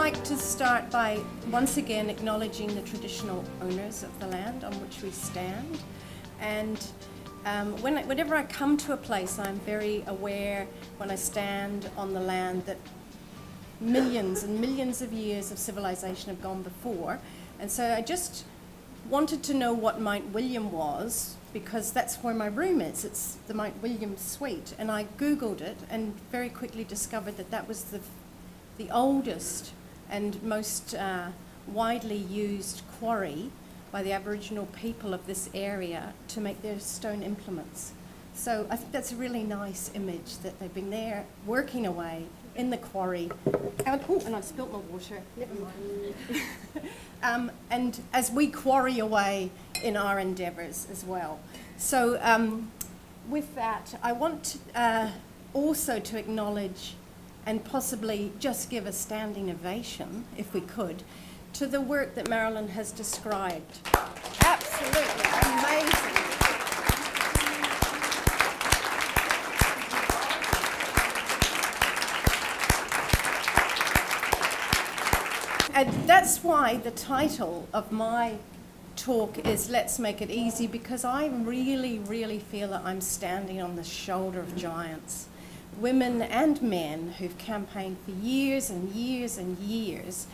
like to start by once again acknowledging the traditional owners of the land on which we stand. And whenever I come to a place, I'm very aware when I stand on the land that millions and millions of years of civilization have gone before. And so I just wanted to know what Mount William was, because that's where my room is. It's the Mount William Suite. And I Googled it and very quickly discovered that that was the oldest and most widely used quarry by the Aboriginal people of this area to make their stone implements. So I think that's a really nice image, that they've been there working away in the quarry. And I've spilt my water, never mind. And as we quarry away in our endeavours as well. So with that, I want also to acknowledge and possibly just give a standing ovation, if we could, to the work that Marilyn has described. Absolutely amazing. And that's why the title of my talk is Let's Make It Easy, because I really, really feel that I'm standing on the shoulder of giants. Women and men who've campaigned for years and years and years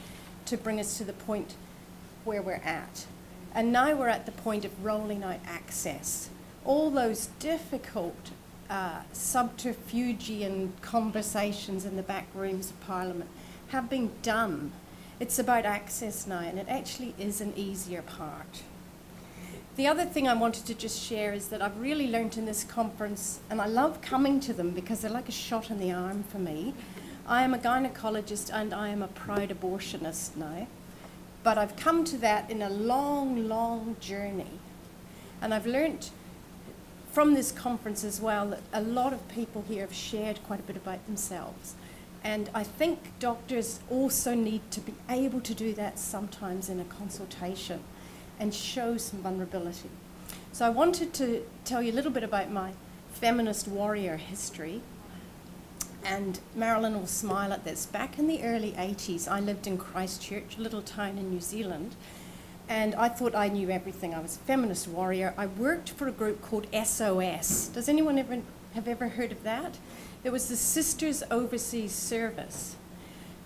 to bring us to the point where we're at. And now we're at the point of rolling out access. All those difficult subterfugian conversations in the back rooms of Parliament have been done. It's about access now, and it actually is an easier part. The other thing I wanted to just share is that I've really learned in this conference, and I love coming to them because they're like a shot in the arm for me. I am a gynecologist and I am a proud abortionist now, but I've come to that in a long, long journey. And I've learned from this conference as well that a lot of people here have shared quite a bit about themselves. And I think doctors also need to be able to do that sometimes in a consultation and show some vulnerability. So I wanted to tell you a little bit about my feminist warrior history. And Marilyn will smile at this. Back in the early 80s, I lived in Christchurch, a little town in New Zealand, and I thought I knew everything. I was a feminist warrior. I worked for a group called SOS. Does anyone have ever heard of that? It was the Sisters Overseas Service,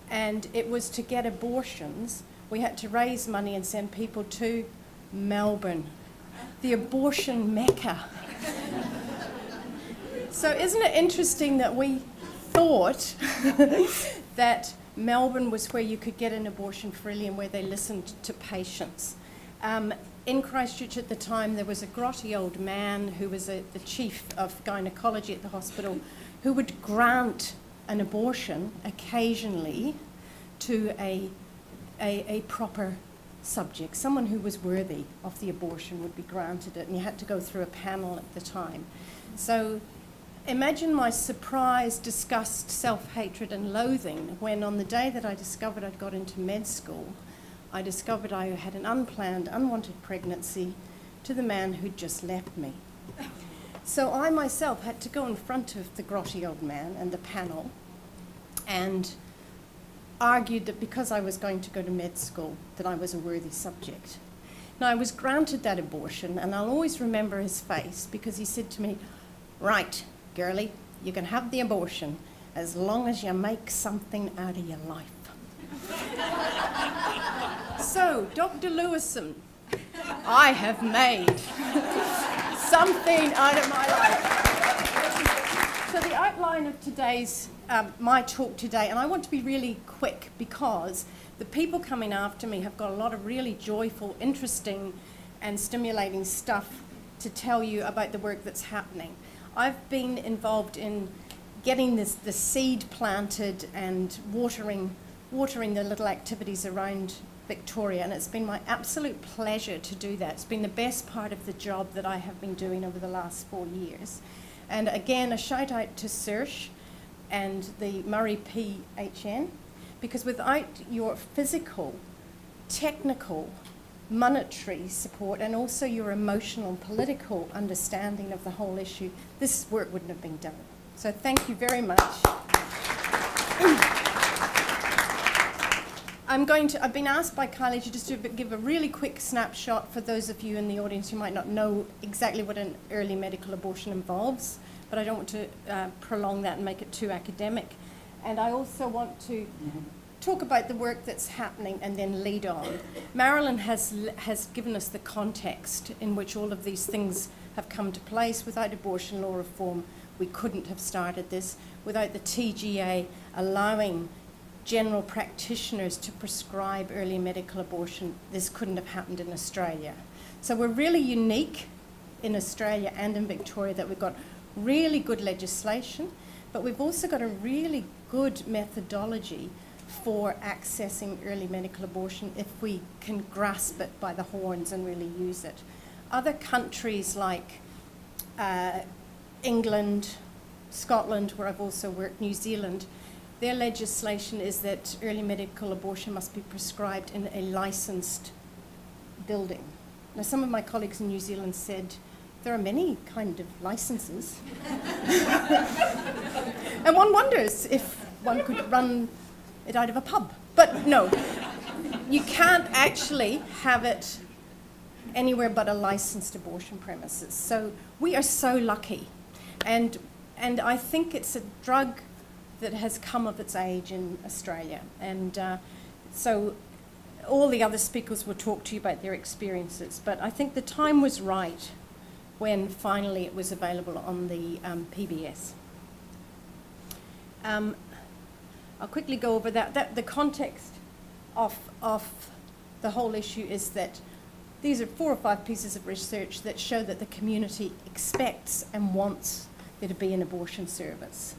and it was to get abortions. We had to raise money and send people to Melbourne, the abortion mecca. So isn't it interesting that we thought that Melbourne was where you could get an abortion freely and where they listened to patients. In Christchurch at the time, there was a grotty old man who was the chief of gynecology at the hospital, who would grant an abortion occasionally to a proper subject. Someone who was worthy of the abortion would be granted it, and you had to go through a panel at the time. So imagine my surprise, disgust, self-hatred and loathing when on the day that I discovered I'd got into med school, I discovered I had an unplanned, unwanted pregnancy to the man who'd just left me. So I myself had to go in front of the grotty old man and the panel and argued that because I was going to go to med school that I was a worthy subject. Now I was granted that abortion, and I'll always remember his face because he said to me, "Right, girlie, you can have the abortion as long as you make something out of your life." So, Dr. Lewison, I have made something out of my life. So the outline of today's, my talk today, and I want to be really quick because the people coming after me have got a lot of really joyful, interesting and stimulating stuff to tell you about the work that's happening. I've been involved in getting the seed planted and watering the little activities around Victoria, and it's been my absolute pleasure to do that. It's been the best part of the job that I have been doing over the last 4 years. And again, a shout out to Serge and the Murray PHN, because without your physical, technical, monetary support and also your emotional and political understanding of the whole issue, this work wouldn't have been done. So thank you very much. I've been asked by Kylie to just give a really quick snapshot for those of you in the audience who might not know exactly what an early medical abortion involves, but I don't want to prolong that and make it too academic. And I also want to talk about the work that's happening and then lead on. Marilyn has given us the context in which all of these things have come to place. Without abortion law reform, we couldn't have started this. Without the TGA allowing general practitioners to prescribe early medical abortion, this couldn't have happened in Australia. So we're really unique in Australia and in Victoria that we've got really good legislation, but we've also got a really good methodology for accessing early medical abortion if we can grasp it by the horns and really use it. Other countries like England, Scotland, where I've also worked, New Zealand, their legislation is that early medical abortion must be prescribed in a licensed building. Now, some of my colleagues in New Zealand said there are many kind of licenses. And one wonders if one could run it out of a pub. But no, you can't actually have it anywhere but a licensed abortion premises. So we are so lucky. And I think it's a drug that has come of its age in Australia. And so all the other speakers will talk to you about their experiences. But I think the time was right when finally it was available on the PBS. I'll quickly go over that. The context of the whole issue is that these are 4 or 5 pieces of research that show that the community expects and wants there to be an abortion service.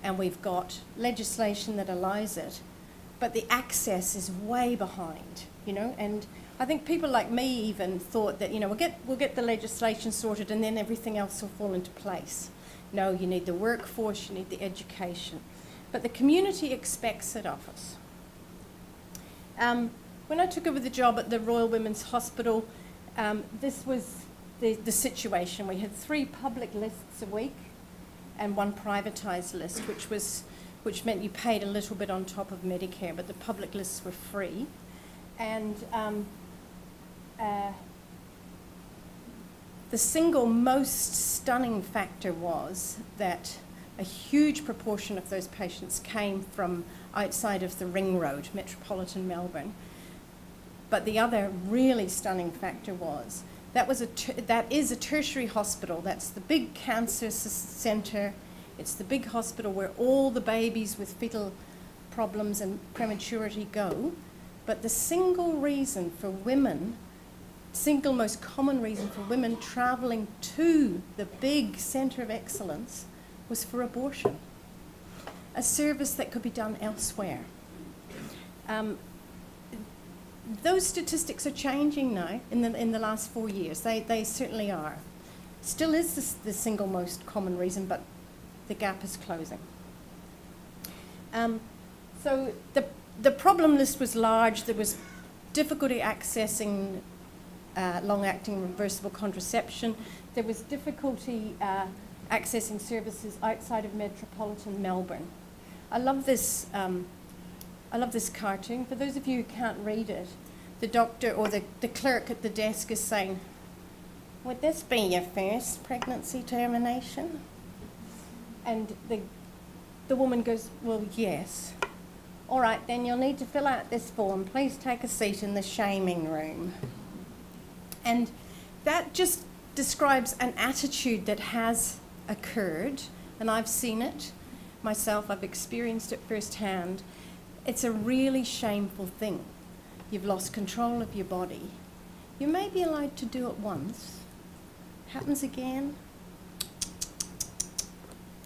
And we've got legislation that allows it, but the access is way behind, and I think people like me even thought that, we'll get the legislation sorted and then everything else will fall into place. No, you need the workforce, you need the education. But the community expects it of us. When I took over the job at the Royal Women's Hospital, this was the situation. We had 3 public lists a week and 1 privatised list, which meant you paid a little bit on top of Medicare, but the public lists were free. And the single most stunning factor was that a huge proportion of those patients came from outside of the Ring Road, metropolitan Melbourne. But the other really stunning factor was that is a tertiary hospital. That's the big cancer centre. It's the big hospital where all the babies with fetal problems and prematurity go. But the single most common reason for women travelling to the big centre of excellence was for abortion, a service that could be done elsewhere. Those statistics are changing now in the last 4 years. They certainly are. Still is the single most common reason, but the gap is closing. So the problem list was large. There was difficulty accessing long-acting reversible contraception. There was difficulty accessing services outside of metropolitan Melbourne. I love this cartoon. For those of you who can't read it, the doctor or the clerk at the desk is saying, "Would this be your first pregnancy termination?" And the woman goes, "Well, yes." "All right, then you'll need to fill out this form. Please take a seat in the shaming room." And that just describes an attitude that has occurred, and I've seen it myself. I've experienced it firsthand. It's a really shameful thing. You've lost control of your body. You may be allowed to do it once. Happens again.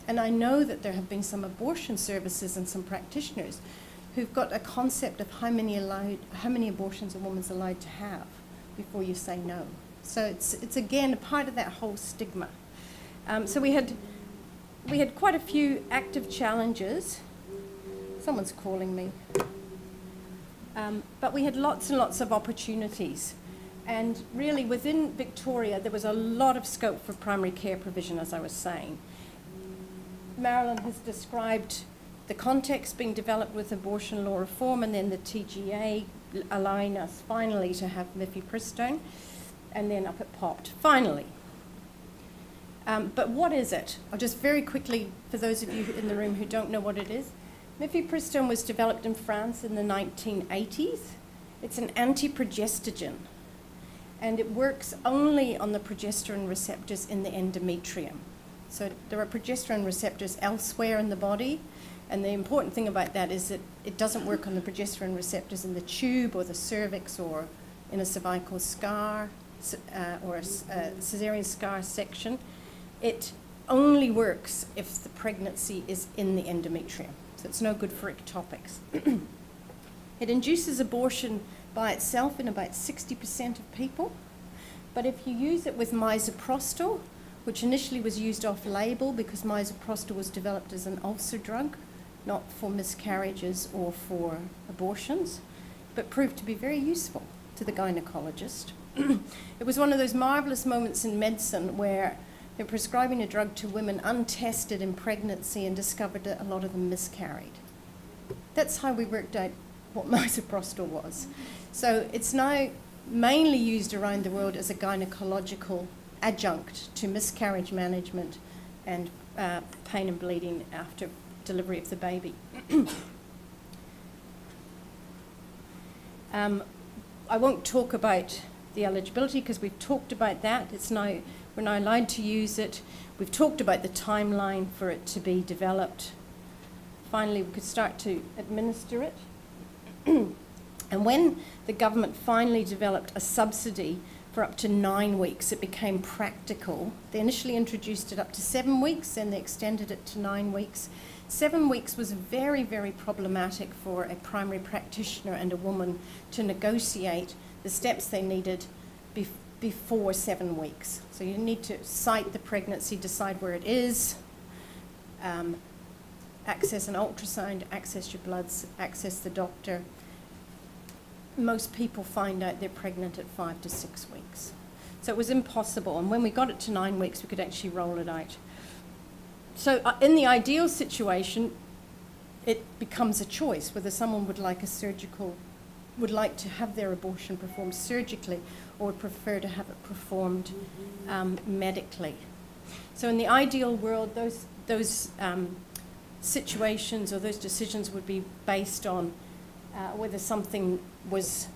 And I know that there have been some abortion services and some practitioners who've got a concept of how many abortions a woman's allowed to have before you say no. So it's again a part of that whole stigma. So we had quite a few active challenges. Someone's calling me. But we had lots and lots of opportunities. And really within Victoria, there was a lot of scope for primary care provision, as I was saying. Marilyn has described the context being developed with abortion law reform, and then the TGA allowing us finally to have mifepristone, and then up it popped, finally. But what is it? I'll just very quickly, for those of you in the room who don't know what it is, mifepristone was developed in France in the 1980s. It's an anti-progestogen, and it works only on the progesterone receptors in the endometrium. So there are progesterone receptors elsewhere in the body, and the important thing about that is that it doesn't work on the progesterone receptors in the tube or the cervix or in a cervical scar or a cesarean scar section. It only works if the pregnancy is in the endometrium, so it's no good for ectopics. It induces abortion by itself in about 60% of people, but if you use it with misoprostol, which initially was used off-label because misoprostol was developed as an ulcer drug, not for miscarriages or for abortions, but proved to be very useful to the gynecologist. It was one of those marvelous moments in medicine where they're prescribing a drug to women untested in pregnancy and discovered that a lot of them miscarried. That's how we worked out what misoprostol was. So it's now mainly used around the world as a gynecological adjunct to miscarriage management and pain and bleeding after delivery of the baby. I won't talk about the eligibility because we've talked about that. We're now allowed to use it. We've talked about the timeline for it to be developed. Finally, we could start to administer it. And when the government finally developed a subsidy for up to 9 weeks, it became practical. They initially introduced it up to 7 weeks, then they extended it to 9 weeks. 7 weeks was very, very problematic for a primary practitioner and a woman to negotiate the steps they needed before 7 weeks. So you need to cite the pregnancy, decide where it is, access an ultrasound, access your bloods, access the doctor. Most people find out they're pregnant at 5 to 6 weeks. So it was impossible. And when we got it to 9 weeks, we could actually roll it out. So in the ideal situation, it becomes a choice whether someone would like to have their abortion performed surgically or would prefer to have it performed medically. So in the ideal world, those situations or those decisions would be based on whether something was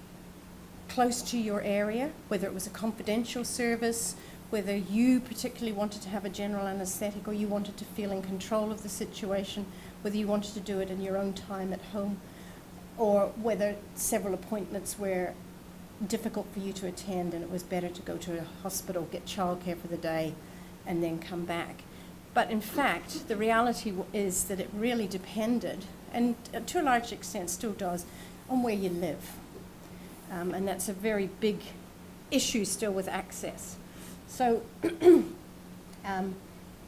close to your area, whether it was a confidential service, whether you particularly wanted to have a general anaesthetic or you wanted to feel in control of the situation, whether you wanted to do it in your own time at home, or whether several appointments were difficult for you to attend and it was better to go to a hospital, get childcare for the day, and then come back. But in fact, the reality is that it really depended, and to a large extent still does, on where you live. And that's a very big issue still with access. So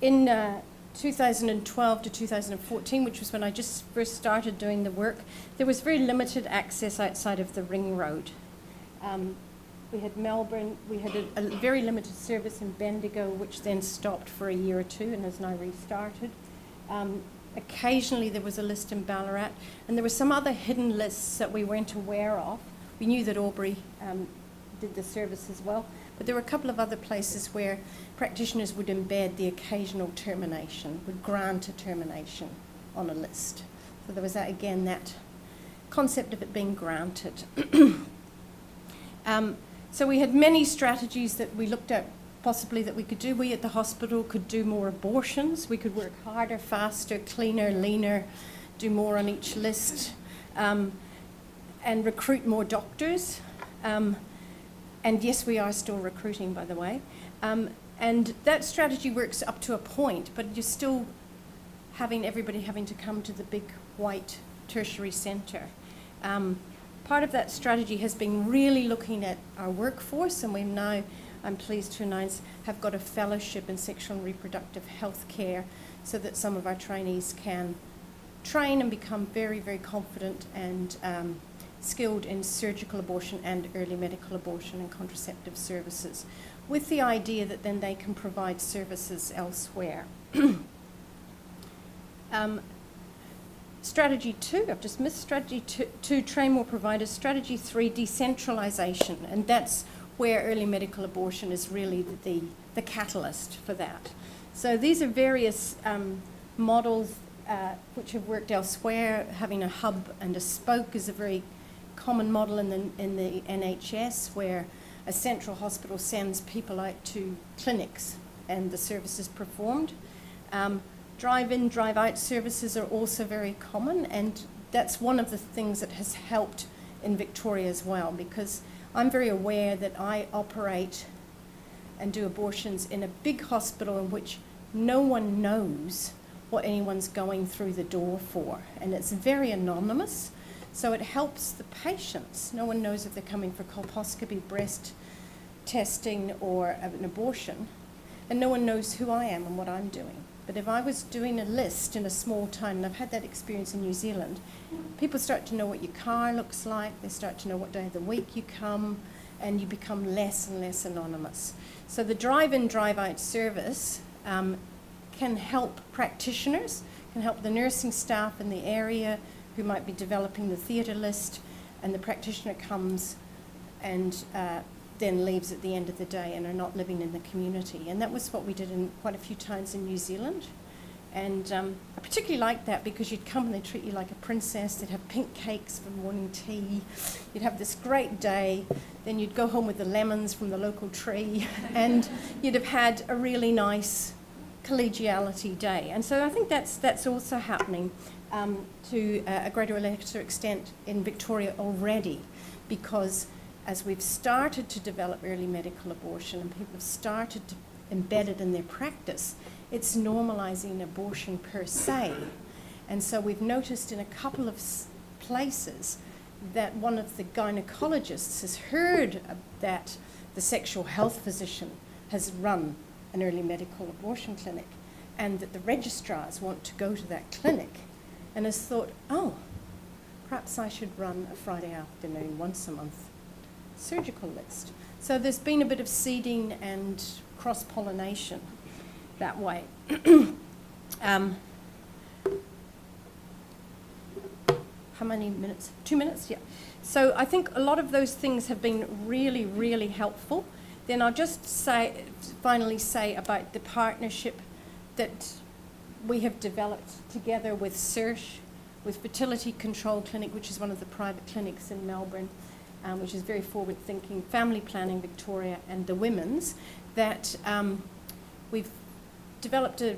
in 2012 to 2014, which was when I just first started doing the work, there was very limited access outside of the ring road. We had Melbourne, we had a very limited service in Bendigo, which then stopped for a year or two and has now restarted. Occasionally there was a list in Ballarat, and there were some other hidden lists that we weren't aware of. We knew that Albury did the service as well, but there were a couple of other places where practitioners would embed the occasional termination, would grant a termination on a list. So there was that, again, that concept of it being granted. So we had many strategies that we looked at possibly that we could do. We at the hospital could do more abortions. We could work harder, faster, cleaner, leaner, do more on each list, and recruit more doctors. And yes, we are still recruiting, by the way. And that strategy works up to a point, but you're still having everybody having to come to the big white tertiary centre. Part of that strategy has been really looking at our workforce, and we've now, I'm pleased to announce, have got a fellowship in sexual and reproductive health care so that some of our trainees can train and become very, very confident and skilled in surgical abortion and early medical abortion and contraceptive services, with the idea that then they can provide services elsewhere. Strategy 2, I've just missed strategy 2, train more providers. Strategy 3, decentralisation, and that's where early medical abortion is really the catalyst for that. So these are various models which have worked elsewhere. Having a hub and a spoke is a very common model in the NHS, where a central hospital sends people out to clinics and the service is performed. Drive-in, drive-out services are also very common, and that's one of the things that has helped in Victoria as well, because I'm very aware that I operate and do abortions in a big hospital in which no one knows what anyone's going through the door for, and it's very anonymous, so it helps the patients. No one knows if they're coming for colposcopy, breast testing, or an abortion, and no one knows who I am and what I'm doing. But if I was doing a list in a small town, and I've had that experience in New Zealand, people start to know what your car looks like, they start to know what day of the week you come, and you become less and less anonymous. So the drive-in, drive-out service can help practitioners, can help the nursing staff in the area who might be developing the theatre list, and the practitioner comes and then leaves at the end of the day and are not living in the community. And that was what we did in quite a few towns in New Zealand. And I particularly liked that because you'd come and they'd treat you like a princess. They'd have pink cakes for morning tea. You'd have this great day. Then you'd go home with the lemons from the local tree. And you'd have had a really nice collegiality day. And so I think that's also happening to a greater or lesser extent in Victoria already, because as we've started to develop early medical abortion and people have started to embed it in their practice, it's normalising abortion per se. And so we've noticed in a couple of places that one of the gynecologists has heard that the sexual health physician has run an early medical abortion clinic, and that the registrars want to go to that clinic, and has thought, oh, perhaps I should run a Friday afternoon once a month surgical list. So there's been a bit of seeding and cross-pollination that way. How many minutes? 2 minutes? Yeah. So I think a lot of those things have been really, really helpful. Then I'll just finally say about the partnership that we have developed together with SERSH, with Fertility Control Clinic, which is one of the private clinics in Melbourne, which is very forward-thinking, Family Planning Victoria, and the Women's, that we've developed a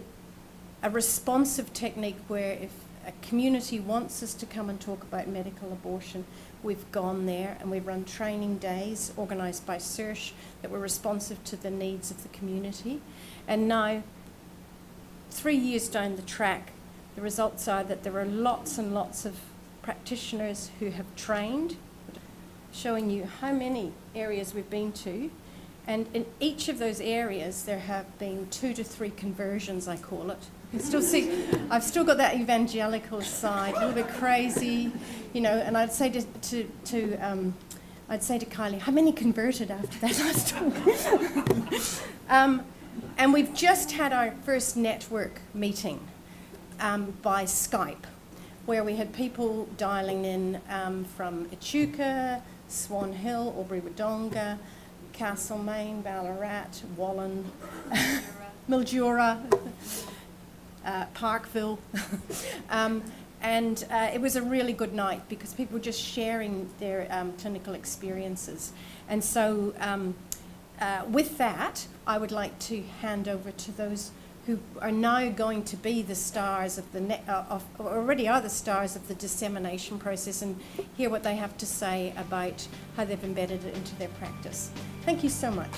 responsive technique where if a community wants us to come and talk about medical abortion, we've gone there and we've run training days organised by SERSH that were responsive to the needs of the community. And now, 3 years down the track, the results are that there are lots and lots of practitioners who have trained, showing you how many areas we've been to. And in each of those areas, there have been 2 to 3 conversions, I call it. You can still see, I've still got that evangelical side, a little bit crazy, you know. And I'd say to Kylie, how many converted after that last talk? And we've just had our first network meeting by Skype, where we had people dialing in from Echuca, Swan Hill, Albury-Wodonga, Castlemaine, Ballarat, Wallen, Mildura, Parkville. And it was a really good night because people were just sharing their clinical experiences. And so with that, I would like to hand over to those who are now going to be the stars of the already are the stars of the dissemination process, and hear what they have to say about how they've embedded it into their practice. Thank you so much.